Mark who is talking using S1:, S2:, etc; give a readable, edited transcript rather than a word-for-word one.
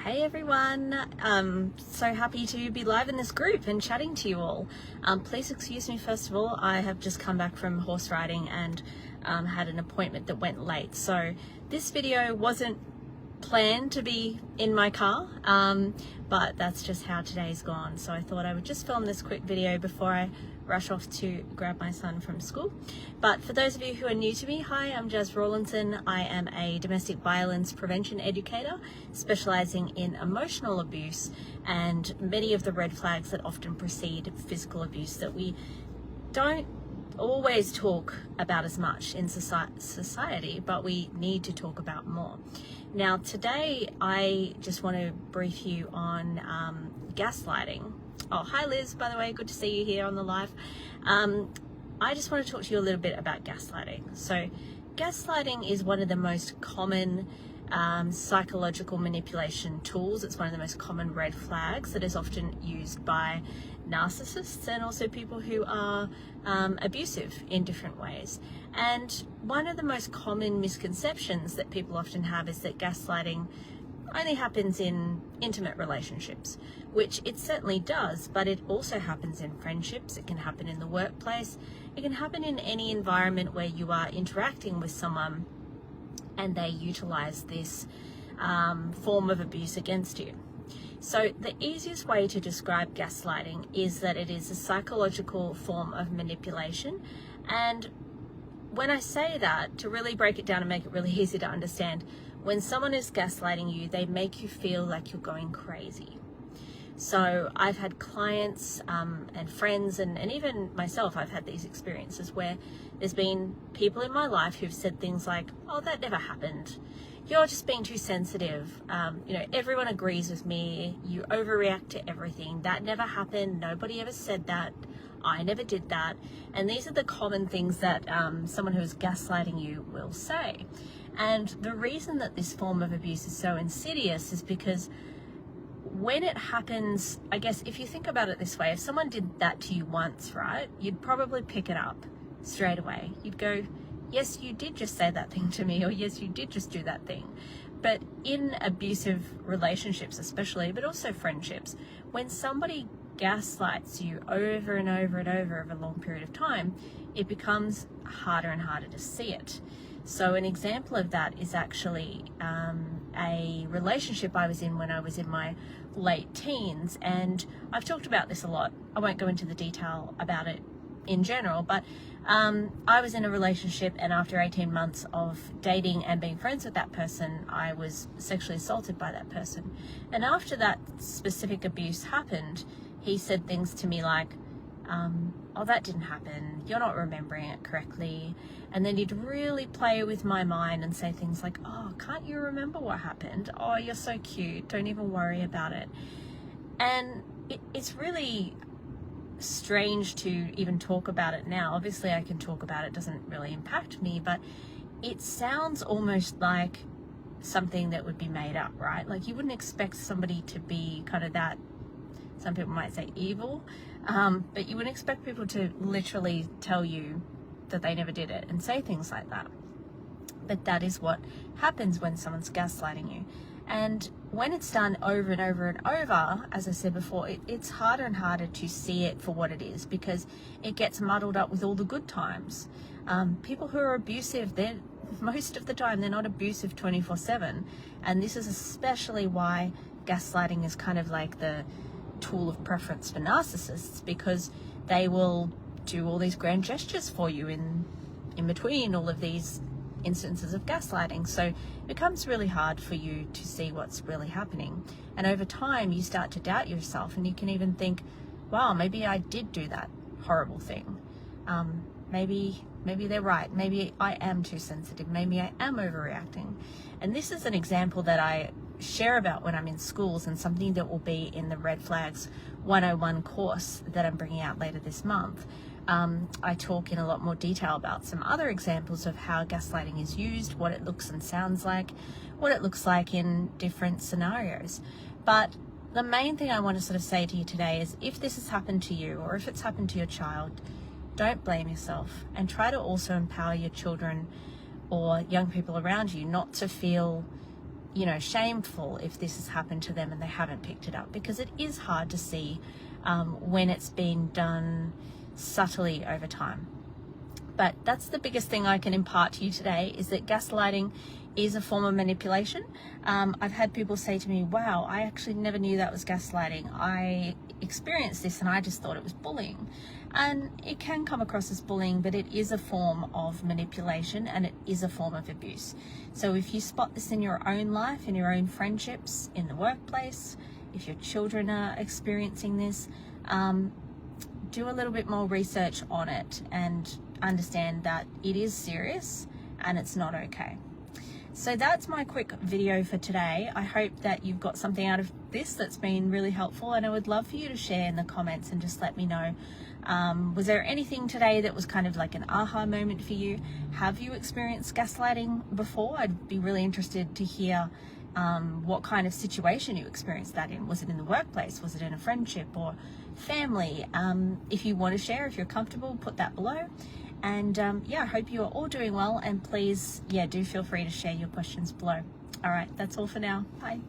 S1: Hey everyone, so happy to be live in this group and chatting to you all. Please excuse me first of all, I have just come back from horse riding and had an appointment that went late. So this video wasn't planned to be in my car, but that's just how today's gone. So I thought I would just film this quick video before I rush off to grab my son from school. But for those of you who are new to me, hi, I'm Jas Rawlinson. I am a domestic violence prevention educator specializing in emotional abuse and many of the red flags that often precede physical abuse that we don't always talk about as much in society, but we need to talk about more. Now today I just want to brief you on gaslighting. Oh, hi Liz, by the way, good to see you here on the live. I just want to talk to you a little bit about gaslighting. So gaslighting is one of the most common psychological manipulation tools. It's one of the most common red flags that is often used by narcissists and also people who are abusive in different ways. And one of the most common misconceptions that people often have is that gaslighting only happens in intimate relationships, which it certainly does, but it also happens in friendships. It can happen in the workplace. It can happen in any environment where you are interacting with someone and they utilize this form of abuse against you. So the easiest way to describe gaslighting is that it is a psychological form of manipulation. And when I say that, to really break it down and make it really easy to understand, when someone is gaslighting you, they make you feel like you're going crazy. So I've had clients and friends and even myself, I've had these experiences where there's been people in my life who've said things like, oh, that never happened. You're just being too sensitive. Everyone agrees with me. You overreact to everything. That never happened. Nobody ever said that. I never did that. And these are the common things that someone who is gaslighting you will say. And the reason that this form of abuse is so insidious is because when it happens, I guess if you think about it this way, if someone did that to you once, right, you'd probably pick it up straight away. You'd go, yes, you did just say that thing to me, or yes, you did just do that thing. But in abusive relationships especially, but also friendships, when somebody gaslights you over and over and over a long period of time, it becomes harder and harder to see it. So an example of that is actually a relationship I was in when I was in my late teens, and I've talked about this a lot. I won't go into the detail about it in general, but I was in a relationship, and after 18 months of dating and being friends with that person, I was sexually assaulted by that person. And after that specific abuse happened, he said things to me like, oh, that didn't happen, you're not remembering it correctly. And then he'd really play with my mind and say things like, oh, can't you remember what happened? Oh, you're so cute, don't even worry about it. And it's really strange to even talk about it now. Obviously I can talk about it, it doesn't really impact me, but it sounds almost like something that would be made up, right? Like you wouldn't expect somebody to be kind of that, some people might say evil, but you wouldn't expect people to literally tell you that they never did it and say things like that. But that is what happens when someone's gaslighting you. And when it's done over and over and over, as I said before, it's harder and harder to see it for what it is, because it gets muddled up with all the good times. People who are abusive, most of the time they're not abusive 24/7. And this is especially why gaslighting is kind of like the tool of preference for narcissists, because they will do all these grand gestures for you in between all of these instances of gaslighting. So it becomes really hard for you to see what's really happening. And over time you start to doubt yourself, and you can even think, wow, maybe I did do that horrible thing. Maybe they're right. Maybe I am too sensitive. Maybe I am overreacting. And this is an example that I share about when I'm in schools, and something that will be in the Red Flags 101 course that I'm bringing out later this month. I talk in a lot more detail about some other examples of how gaslighting is used, what it looks and sounds like, what it looks like in different scenarios. But the main thing I want to sort of say to you today is, if this has happened to you, or if it's happened to your child, don't blame yourself, and try to also empower your children or young people around you not to feel you know, shameful if this has happened to them and they haven't picked it up, because it is hard to see when it's been done subtly over time. But that's the biggest thing I can impart to you today, is that gaslighting is a form of manipulation. I've had people say to me, wow, I actually never knew that was gaslighting. I experienced this and I just thought it was bullying. And it can come across as bullying, but it is a form of manipulation and it is a form of abuse. So if you spot this in your own life, in your own friendships, in the workplace, if your children are experiencing this, do a little bit more research on it and understand that it is serious and it's not okay. So that's my quick video for today. I hope that you've got something out of this that's been really helpful, and I would love for you to share in the comments and just let me know. Was there anything today that was kind of like an aha moment for you? Have you experienced gaslighting before? I'd be really interested to hear what kind of situation you experienced that in. Was it in the workplace? Was it in a friendship or family? If you want to share, if you're comfortable, put that below. And yeah, I hope you are all doing well, and please, yeah, do feel free to share your questions below. All right, that's all for now. Bye.